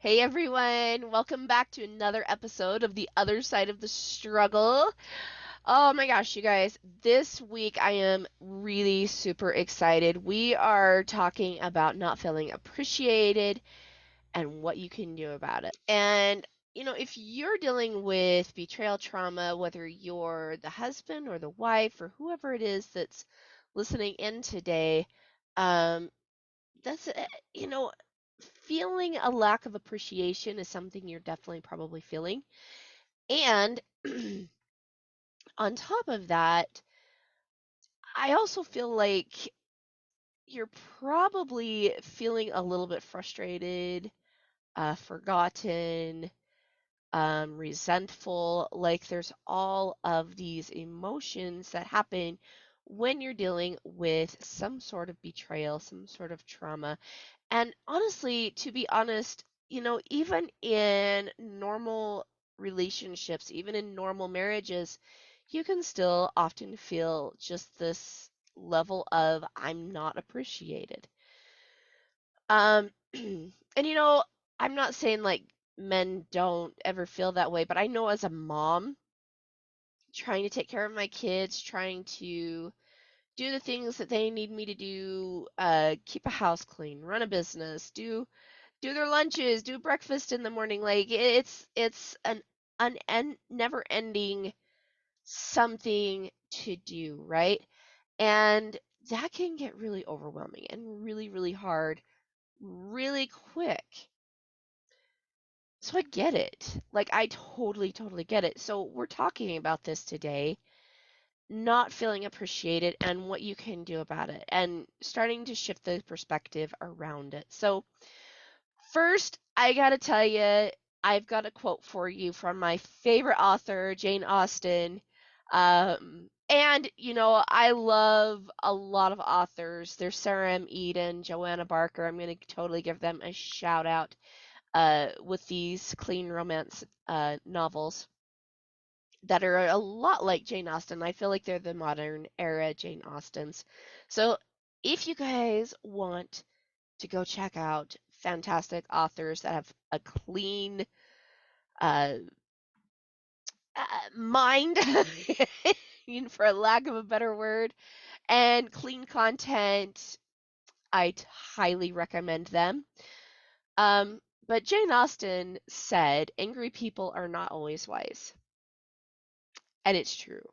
Hey everyone, welcome back to another episode of The Other Side of the Struggle. Oh my gosh, you guys, this week I am really super excited. We are talking about not feeling appreciated and what you can do about it. And, if you're dealing with betrayal trauma, whether you're the husband or the wife or whoever it is that's listening in today, um, that's you know feeling a lack of appreciation is something you're definitely probably feeling. And on top of that, I also feel like you're probably feeling a little bit frustrated, forgotten, resentful. Like there's all of these emotions that happen when you're dealing with some sort of betrayal, some sort of trauma. And honestly, to be honest, even in normal relationships, even in normal marriages, you can still often feel just this level of I'm not appreciated. And I'm not saying like men don't ever feel that way, but I know as a mom, trying to take care of my kids, trying to do the things that they need me to do, keep a house clean, run a business, do their lunches, do breakfast in the morning. Like it's an never ending something to do, right? And that can get really overwhelming and really, really hard really quick. So I get it. Like I totally, totally get it. So we're talking about this today, not feeling appreciated and what you can do about it and starting to shift the perspective around it. So first, I gotta tell you, I've got a quote for you from my favorite author, Jane Austen. And, I love a lot of authors. There's Sarah M. Eden, Joanna Barker. I'm going to totally give them a shout out with these clean romance novels that are a lot like Jane Austen. I feel like they're the modern era Jane Austens. So if you guys want to go check out fantastic authors that have a clean uh, mind, for a lack of a better word, and clean content. I highly recommend them. But Jane Austen said, angry people are not always wise. And it's true.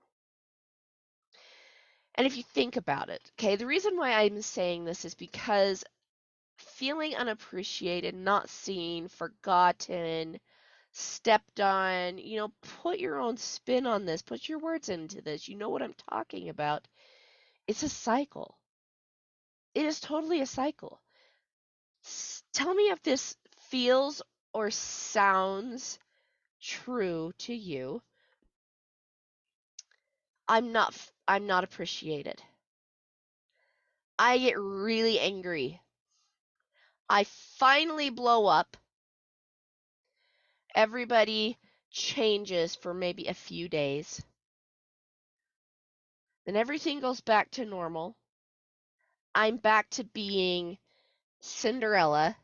And if you think about it, okay, the reason why I'm saying this is because feeling unappreciated, not seen, forgotten, stepped on, put your own spin on this, put your words into this. You know what I'm talking about. It's a cycle. It is totally a cycle. Tell me if this feels or sounds true to you. I'm not appreciated. I get really angry. I finally blow up. Everybody changes for maybe a few days. Then everything goes back to normal. I'm back to being Cinderella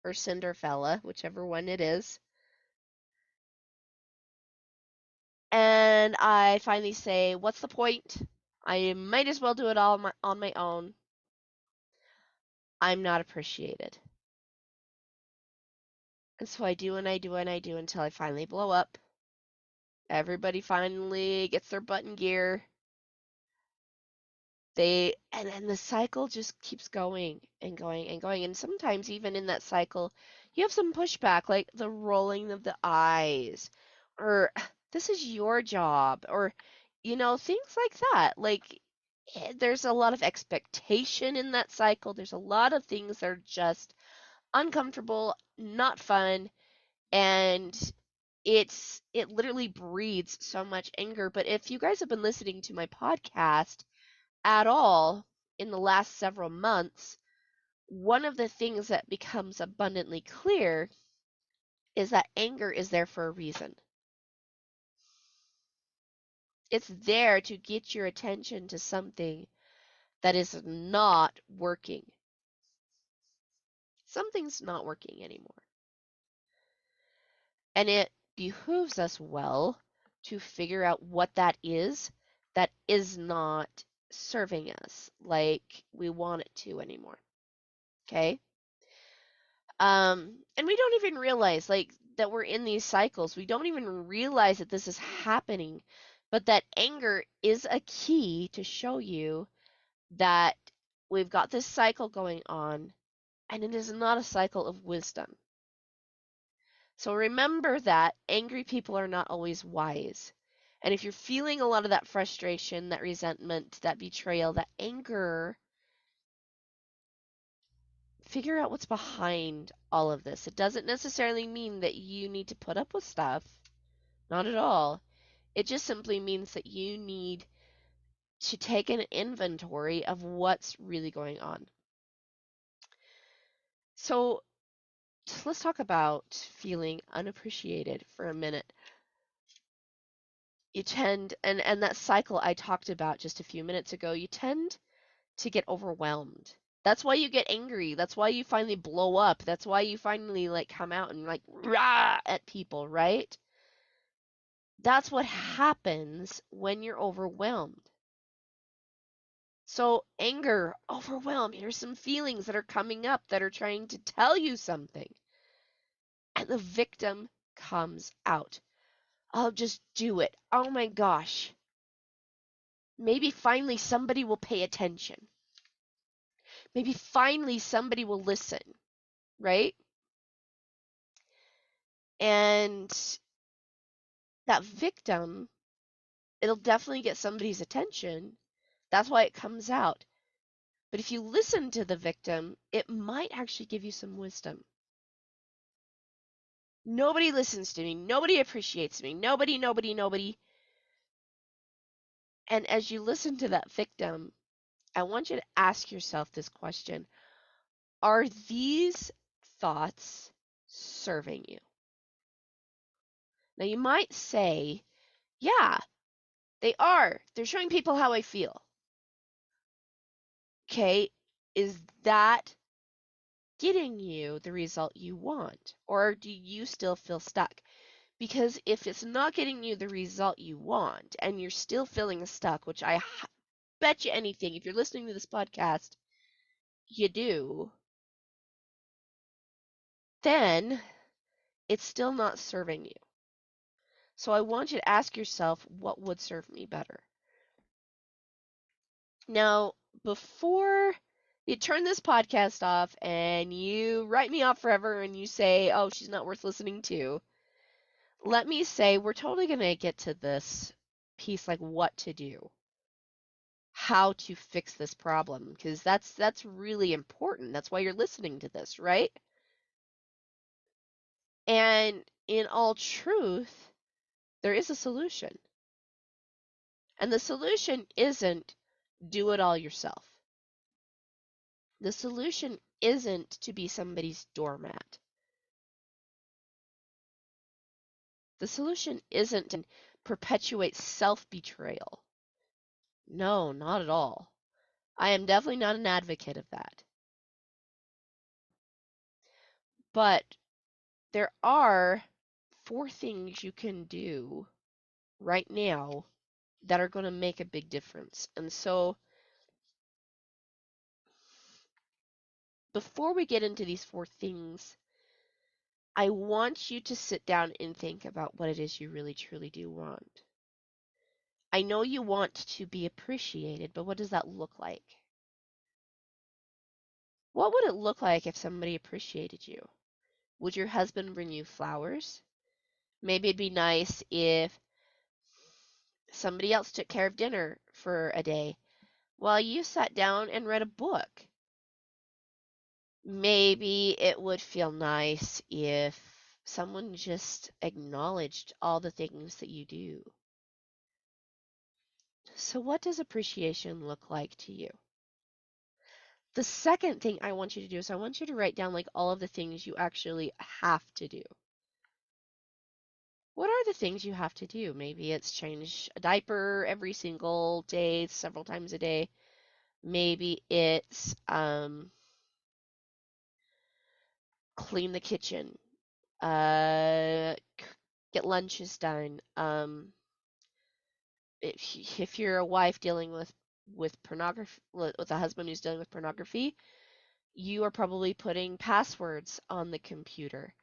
or Cinderfella, whichever one it is. And I finally say, what's the point? I might as well do it all on my own. I'm not appreciated. And so I do and I do and I do until I finally blow up. Everybody finally gets their butt in gear. And the cycle just keeps going and going and going. And sometimes even in that cycle, you have some pushback, like the rolling of the eyes, or this is your job, or things like that. Like there's a lot of expectation in that cycle. There's a lot of things that are just uncomfortable, not fun, and it literally breeds so much anger. But if you guys have been listening to my podcast at all in the last several months, one of the things that becomes abundantly clear is that anger is there for a reason. It's there to get your attention to something that is not working. Something's not working anymore. And it behooves us well to figure out what that is not serving us like we want it to anymore. Okay? And we don't even realize like that we're in these cycles. We don't even realize that this is happening, but that anger is a key to show you that we've got this cycle going on, and it is not a cycle of wisdom. So remember that angry people are not always wise. And if you're feeling a lot of that frustration, that resentment, that betrayal, that anger, figure out what's behind all of this. It doesn't necessarily mean that you need to put up with stuff. Not at all. It just simply means that you need to take an inventory of what's really going on. So let's talk about feeling unappreciated for a minute. You tend, and that cycle I talked about just a few minutes ago, you tend to get overwhelmed. That's why you get angry. That's why you finally blow up. That's why you finally like come out and like rah at people, right? That's what happens when you're overwhelmed. So, anger, overwhelm, here's some feelings that are coming up that are trying to tell you something. And the victim comes out. I'll just do it. Oh my gosh. Maybe finally somebody will pay attention. Maybe finally somebody will listen, right? And that victim, it'll definitely get somebody's attention. That's why it comes out. But if you listen to the victim, it might actually give you some wisdom. Nobody listens to me. Nobody appreciates me. Nobody. And as you listen to that victim, I want you to ask yourself this question. Are these thoughts serving you? Now you might say, yeah, they are. They're showing people how I feel. Okay, is that getting you the result you want? Or do you still feel stuck? Because if it's not getting you the result you want and you're still feeling stuck, which I bet you anything, if you're listening to this podcast, you do, then it's still not serving you. So I want you to ask yourself, what would serve me better? Now, before you turn this podcast off and you write me off forever and you say, oh, she's not worth listening to, let me say we're totally going to get to this piece, like what to do, how to fix this problem, because that's really important. That's why you're listening to this, right? And in all truth, there is a solution. And the solution isn't do it all yourself. The solution isn't to be somebody's doormat. The solution isn't to perpetuate self-betrayal. No, not at all. I am definitely not an advocate of that. But there are 4 things you can do right now that are going to make a big difference. And so before we get into these 4 things, I want you to sit down and think about what it is you really truly do want. I know you want to be appreciated, but what does that look like? What would it look like if somebody appreciated you? Would your husband bring you flowers? Maybe it'd be nice if somebody else took care of dinner for a day while you sat down and read a book. Maybe it would feel nice if someone just acknowledged all the things that you do. So, what does appreciation look like to you? The second thing I want you to do is I want you to write down like all of the things you actually have to do. What are the things you have to do? Maybe it's change a diaper every single day, several times a day. Maybe it's clean the kitchen Uh, get lunches done. If you're a wife dealing with pornography, with a husband who's dealing with pornography, you are probably putting passwords on the computer.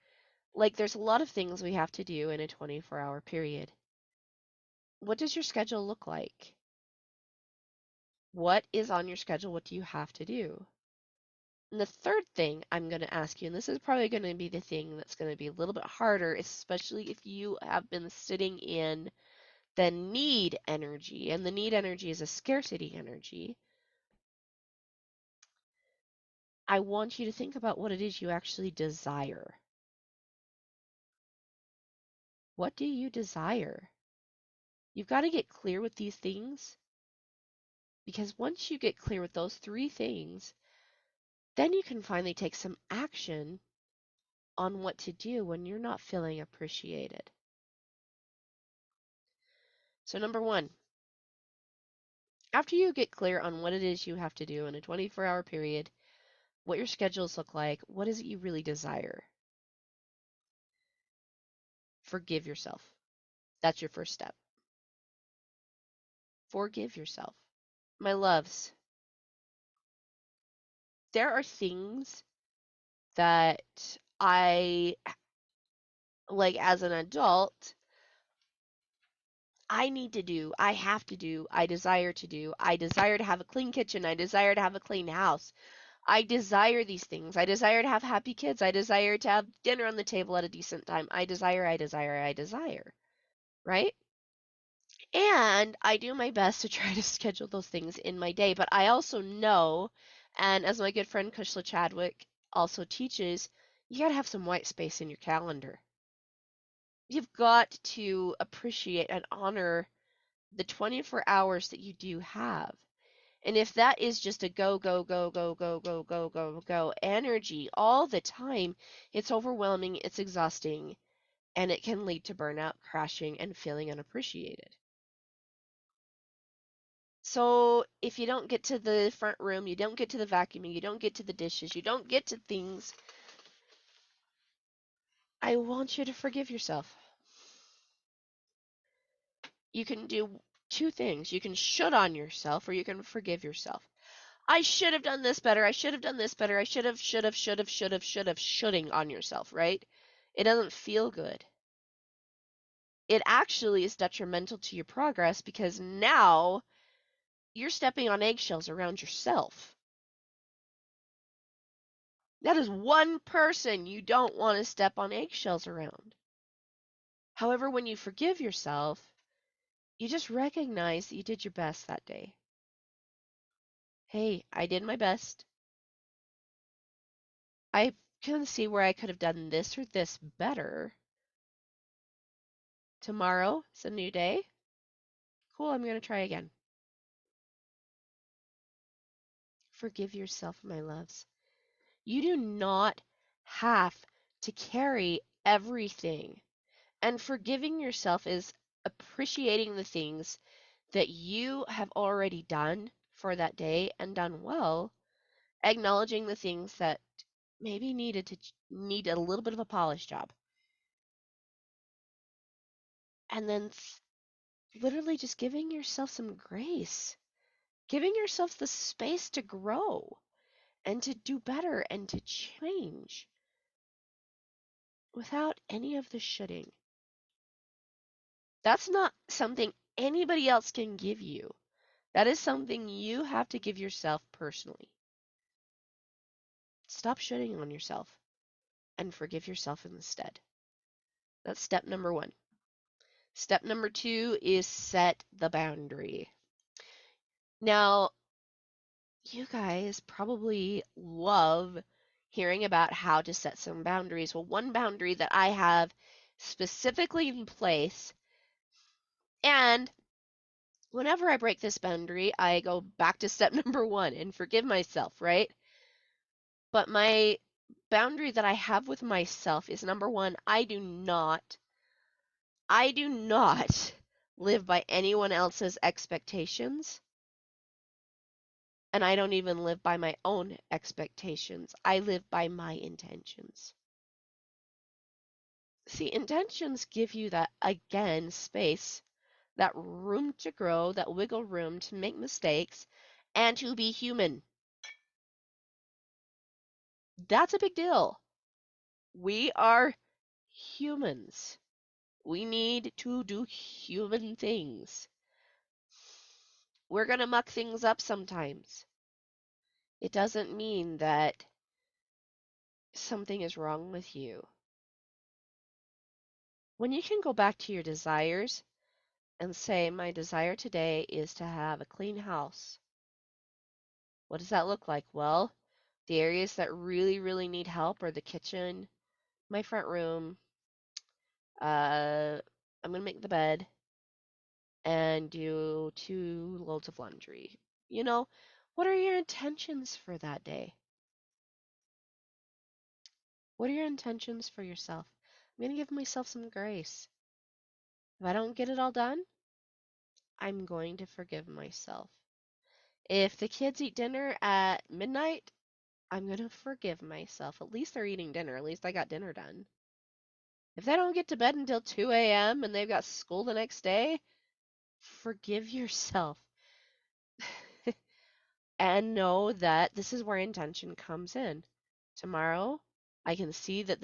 Like, there's a lot of things we have to do in a 24-hour period. What does your schedule look like? What is on your schedule? What do you have to do? And the third thing I'm going to ask you, and this is probably going to be the thing that's going to be a little bit harder, especially if you have been sitting in the need energy, and the need energy is a scarcity energy. I want you to think about what it is you actually desire. What do you desire? You've got to get clear with these things, because once you get clear with those three things, then you can finally take some action on what to do when you're not feeling appreciated. So, number one, after you get clear on what it is you have to do in a 24-hour period, what your schedules look like, what is it you really desire? Forgive yourself. That's your first step. Forgive yourself. My loves, there are things that I, like as an adult, I need to do, I have to do, I desire to do. I desire to have a clean kitchen. I desire to have a clean house. I desire these things. I desire to have happy kids. I desire to have dinner on the table at a decent time. I desire, I desire, I desire. Right? And I do my best to try to schedule those things in my day. But I also know, and as my good friend Kushla Chadwick also teaches, you got to have some white space in your calendar. You've got to appreciate and honor the 24 hours that you do have. And if that is just a go, go, go, go, go, go, go, go, go energy all the time, it's overwhelming, it's exhausting, and it can lead to burnout, crashing, and feeling unappreciated. So if you don't get to the front room, you don't get to the vacuuming, you don't get to the dishes, you don't get to things, I want you to forgive yourself. You can do two things. You can shut on yourself or you can forgive yourself. I should have done this better. I should have done this better. I should have, shoulding on yourself, right? It doesn't feel good. It actually is detrimental to your progress because now you're stepping on eggshells around yourself. That is one person you don't want to step on eggshells around. However, when you forgive yourself, you just recognize that you did your best that day. Hey, I did my best. I can see where I could have done this or this better. Tomorrow is a new day. Cool, I'm going to try again. Forgive yourself, my loves. You do not have to carry everything. And forgiving yourself is appreciating the things that you have already done for that day and done well, acknowledging the things that maybe need a little bit of a polish job. And then literally just giving yourself some grace, giving yourself the space to grow and to do better and to change without any of the shoulding. That's not something anybody else can give you. That is something you have to give yourself personally. Stop shitting on yourself and forgive yourself instead. That's step number one. Step number two is set the boundary. Now, you guys probably love hearing about how to set some boundaries. Well, one boundary that I have specifically in place, and whenever I break this boundary, I go back to step number one and forgive myself, right? But my boundary that I have with myself is number one, I do not live by anyone else's expectations, and I don't even live by my own expectations. I live by my intentions. See, intentions give you that, again, space, that room to grow, that wiggle room to make mistakes, and to be human. That's a big deal. We are humans. We need to do human things. We're going to muck things up sometimes. It doesn't mean that something is wrong with you. When you can go back to your desires and say, my desire today is to have a clean house. What does that look like? Well, the areas that really, really need help are the kitchen, my front room. I'm going to make the bed and do 2 loads of laundry. You know, what are your intentions for that day? What are your intentions for yourself? I'm going to give myself some grace. If I don't get it all done, I'm going to forgive myself. If the kids eat dinner at midnight, I'm going to forgive myself. At least they're eating dinner. At least I got dinner done. If they don't get to bed until 2 a.m. and they've got school the next day, forgive yourself. And know that this is where intention comes in. Tomorrow, I can see that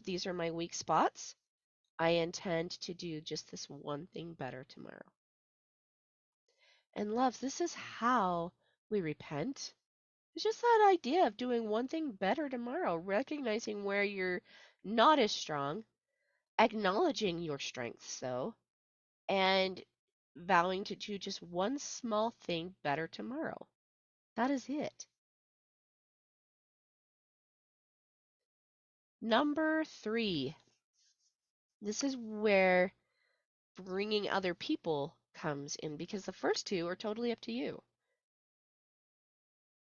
these are my weak spots. I intend to do just this one thing better tomorrow. And loves, this is how we repent. It's just that idea of doing one thing better tomorrow, recognizing where you're not as strong, acknowledging your strengths though, and vowing to do just one small thing better tomorrow. That is it. Number 3. This is where bringing other people comes in because the first two are totally up to you.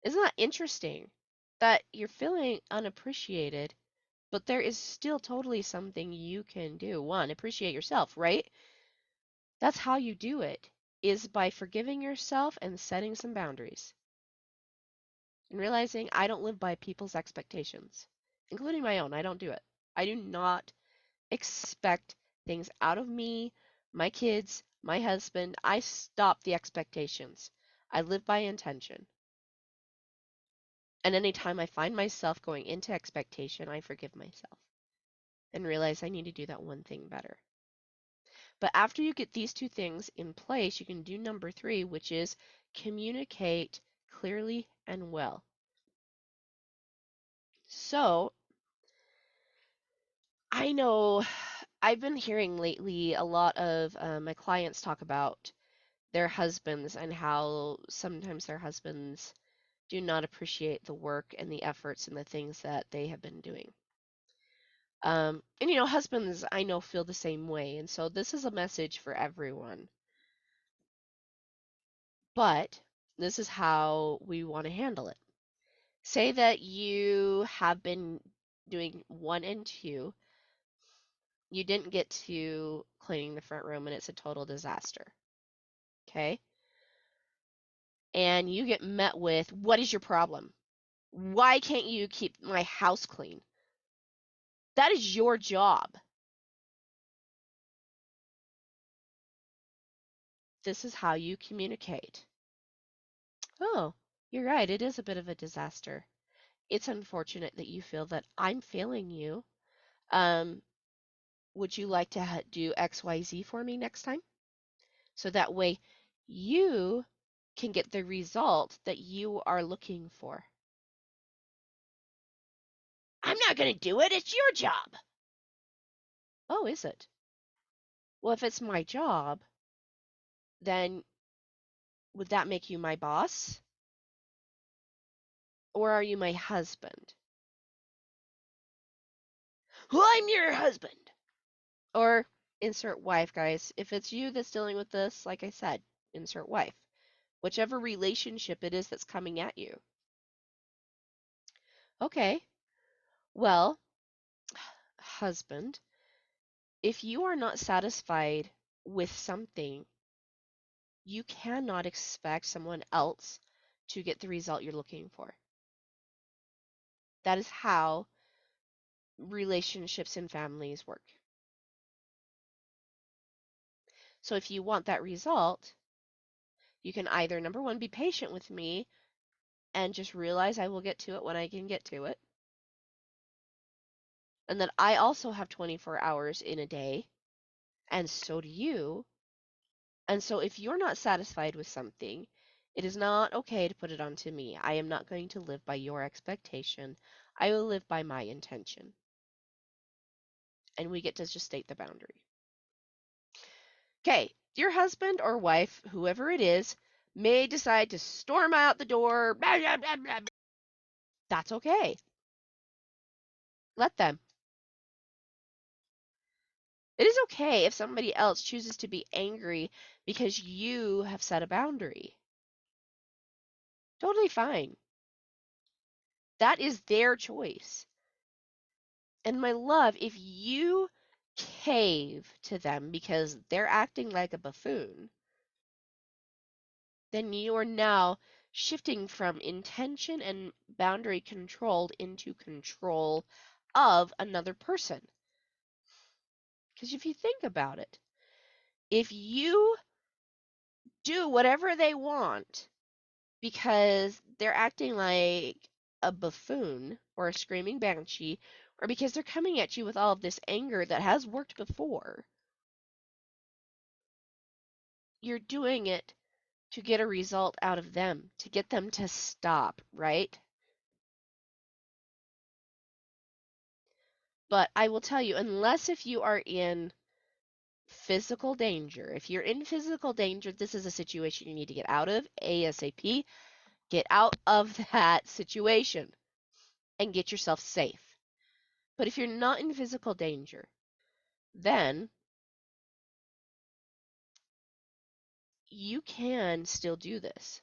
Isn't that interesting that you're feeling unappreciated, but there is still totally something you can do? One, appreciate yourself, right? That's how you do it, is by forgiving yourself and setting some boundaries. And realizing I don't live by people's expectations, including my own. I don't do it. I do not expect things out of me, my kids, my husband. I stop the expectations. I live by intention. And anytime I find myself going into expectation, I forgive myself and realize I need to do that one thing better. But after you get these two things in place, you can do number 3, which is communicate clearly and well. So I know I've been hearing lately a lot of my clients talk about their husbands and how sometimes their husbands do not appreciate the work and the efforts and the things that they have been doing. And husbands I know feel the same way. And so this is a message for everyone. But this is how we want to handle it. Say that you have been doing 1 and 2. You didn't get to cleaning the front room and it's a total disaster. Okay? And you get met with, what is your problem? Why can't you keep my house clean? That is your job. This is how you communicate. Oh, you're right. It is a bit of a disaster. It's unfortunate that you feel that I'm failing you. Um, would you like to do XYZ for me next time? So that way you can get the result that you are looking for. I'm not going to do it. It's your job. Oh, is it? Well, if it's my job, then would that make you my boss? Or are you my husband? Well, I'm your husband. Or insert wife, guys. If it's you that's dealing with this, like I said, insert wife. Whichever relationship it is that's coming at you. Okay, well, husband, if you are not satisfied with something, you cannot expect someone else to get the result you're looking for. That is how relationships and families work. So if you want that result, you can either, number one, be patient with me and just realize I will get to it when I can get to it. And that I also have 24 hours in a day, and so do you. And so if you're not satisfied with something, it is not okay to put it onto me. I am not going to live by your expectation. I will live by my intention. And we get to just state the boundary. Okay, your husband or wife, whoever it is, may decide to storm out the door. Blah, blah, blah, blah. That's okay. Let them. It is okay if somebody else chooses to be angry because you have set a boundary. Totally fine. That is their choice. And my love, if you cave to them because they're acting like a buffoon, then you are now shifting from intention and boundary controlled into control of another person. Because if you think about it, if you do whatever they want because they're acting like a buffoon or a screaming banshee, or because they're coming at you with all of this anger that has worked before, you're doing it to get a result out of them, to get them to stop, right? But I will tell you, unless if you are in physical danger, if you're in physical danger, this is a situation you need to get out of ASAP. Get out of that situation and get yourself safe. But if you're not in physical danger, then you can still do this.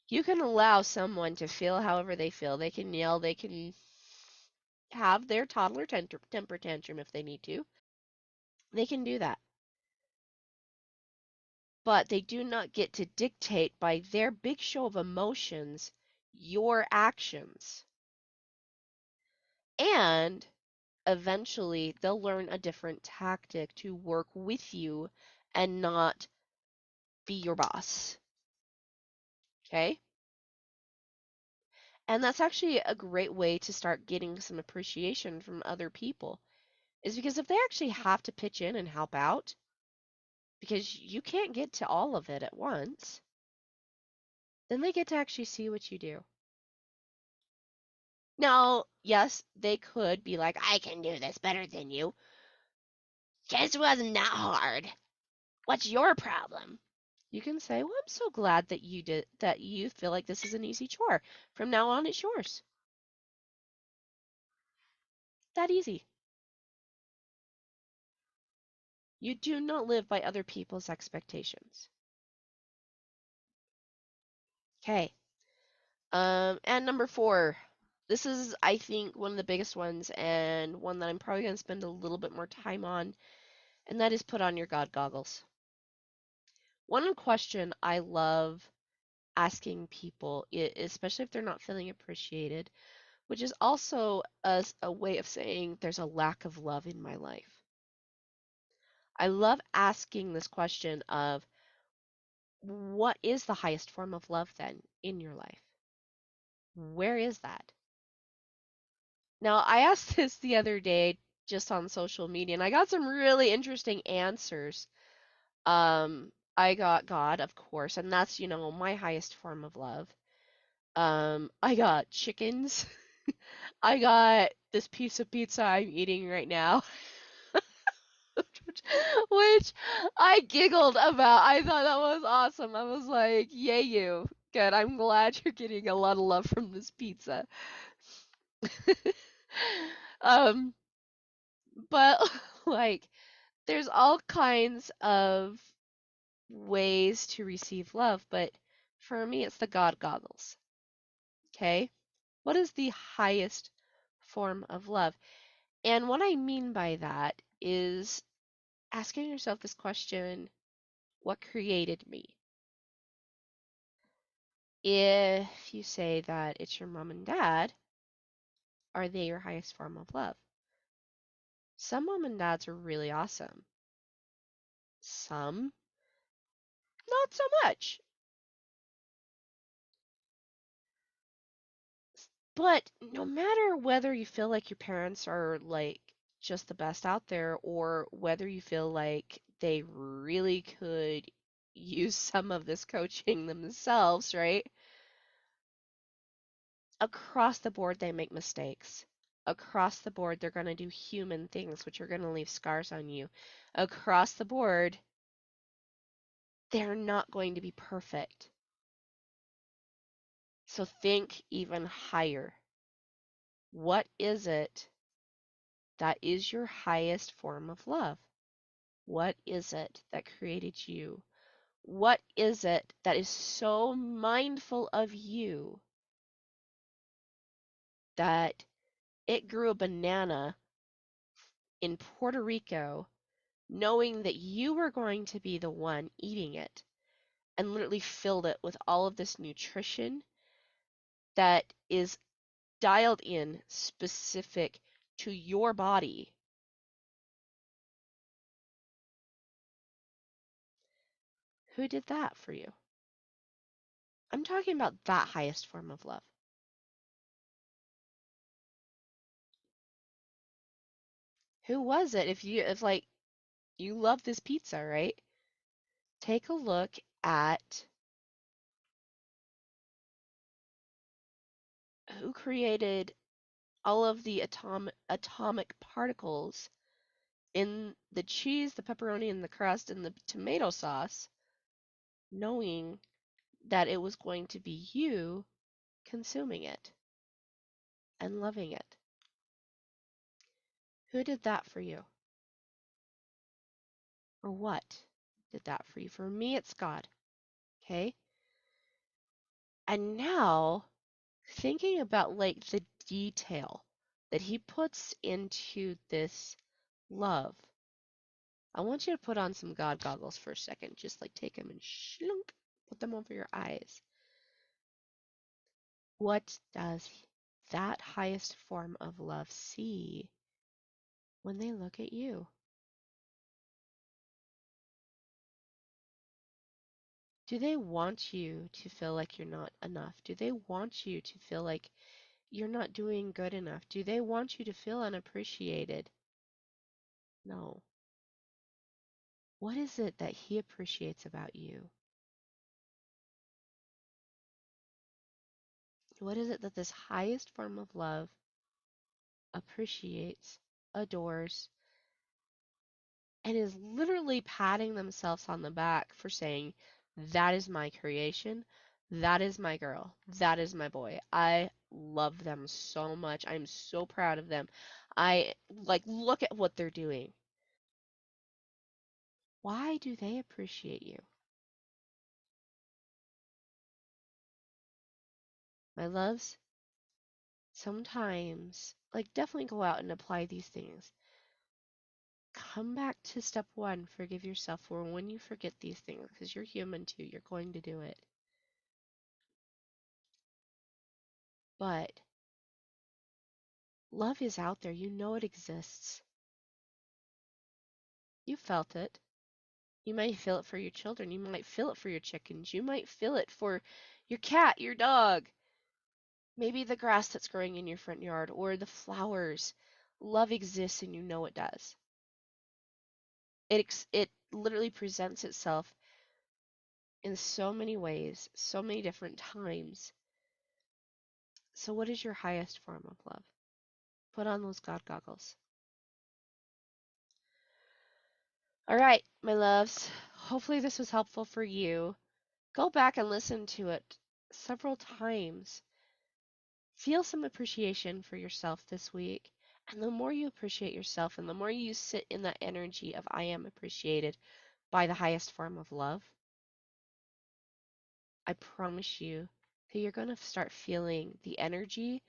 You can allow someone to feel however they feel. They can yell, they can have their toddler temper tantrum if they need to. They can do that. But they do not get to dictate by their big show of emotions your actions. And eventually they'll learn a different tactic to work with you and not be your boss. Okay? And that's actually a great way to start getting some appreciation from other people, is because if they actually have to pitch in and help out, because you can't get to all of it at once, then they get to actually see what you do. Now, yes, they could be like, I can do this better than you. This wasn't that hard. What's your problem? You can say, well, I'm so glad that you feel like this is an easy chore. From now on, it's yours. That easy. You do not live by other people's expectations. Okay. And number 4. This is, I think, one of the biggest ones and one that I'm probably going to spend a little bit more time on, and that is put on your God goggles. One question I love asking people, especially if they're not feeling appreciated, which is also a way of saying there's a lack of love in my life. I love asking this question of what is the highest form of love then in your life? Where is that? Now, I asked this the other day just on social media, and I got some really interesting answers. I got God, of course, and that's, my highest form of love. I got chickens. I got this piece of pizza I'm eating right now, which I giggled about. I thought that was awesome. I was like, yay, you. Good. I'm glad you're getting a lot of love from this pizza. um, but like, there's all kinds of ways to receive love, but for me, it's the God goggles. Okay? What is the highest form of love? And what I mean by that is asking yourself this question: what created me? If you say that it's your mom and dad, are they your highest form of love? Some mom and dads are really awesome. Some, not so much. But no matter whether you feel like your parents are like just the best out there or whether you feel like they really could use some of this coaching themselves, right? Across the board, they make mistakes. Across the board, they're going to do human things, which are going to leave scars on you. Across the board, they're not going to be perfect. So think even higher. What is it that is your highest form of love? What is it that created you? What is it that is so mindful of you that it grew a banana in Puerto Rico knowing that you were going to be the one eating it and literally filled it with all of this nutrition that is dialed in specific to your body? Who did that for you? I'm talking about that highest form of love. Who was it? If like you love this pizza, right? Take a look at who created all of the atomic particles in the cheese, the pepperoni, and the crust, and the tomato sauce, knowing that it was going to be you consuming it and loving it. Who did that for you? Or what did that for you? For me, it's God. Okay? And now, thinking about like the detail that He puts into this love, I want you to put on some God goggles for a second. Just like take them and shlunk, put them over your eyes. What does that highest form of love see when they look at you? Do they want you to feel like you're not enough? Do they want you to feel like you're not doing good enough? Do they want you to feel unappreciated? No. What is it that He appreciates about you? What is it that this highest form of love appreciates, adores, and is literally patting themselves on the back for saying, that is my creation. That is my girl. That is my boy. I love them so much. I'm so proud of them. I like, look at what they're doing. Why do they appreciate you? My loves, sometimes, like, definitely go out and apply these things. Come back to step one, forgive yourself for when you forget these things, because you're human too. You're going to do it. But love is out there. You know it exists. You felt it. You might feel it for your children. You might feel it for your chickens. You might feel it for your cat, your dog. Maybe the grass that's growing in your front yard or the flowers. Love exists and you know it does. It literally presents itself in so many ways, so many different times. So what is your highest form of love? Put on those God goggles. All right, my loves. Hopefully this was helpful for you. Go back and listen to it several times. Feel some appreciation for yourself this week. And the more you appreciate yourself and the more you sit in that energy of I am appreciated by the highest form of love, I promise you that you're going to start feeling the energy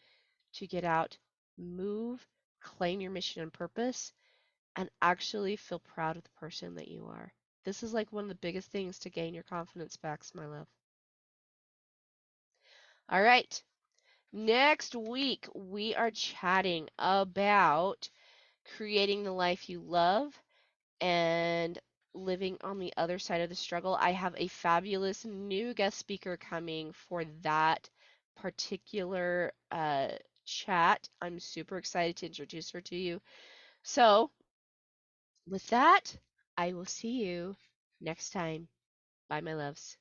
to get out, move, claim your mission and purpose, and actually feel proud of the person that you are. This is like one of the biggest things to gain your confidence back, my love. All right. Next week, we are chatting about creating the life you love and living on the other side of the struggle. I have a fabulous new guest speaker coming for that particular chat. I'm super excited to introduce her to you. So, with that, I will see you next time. Bye, my loves.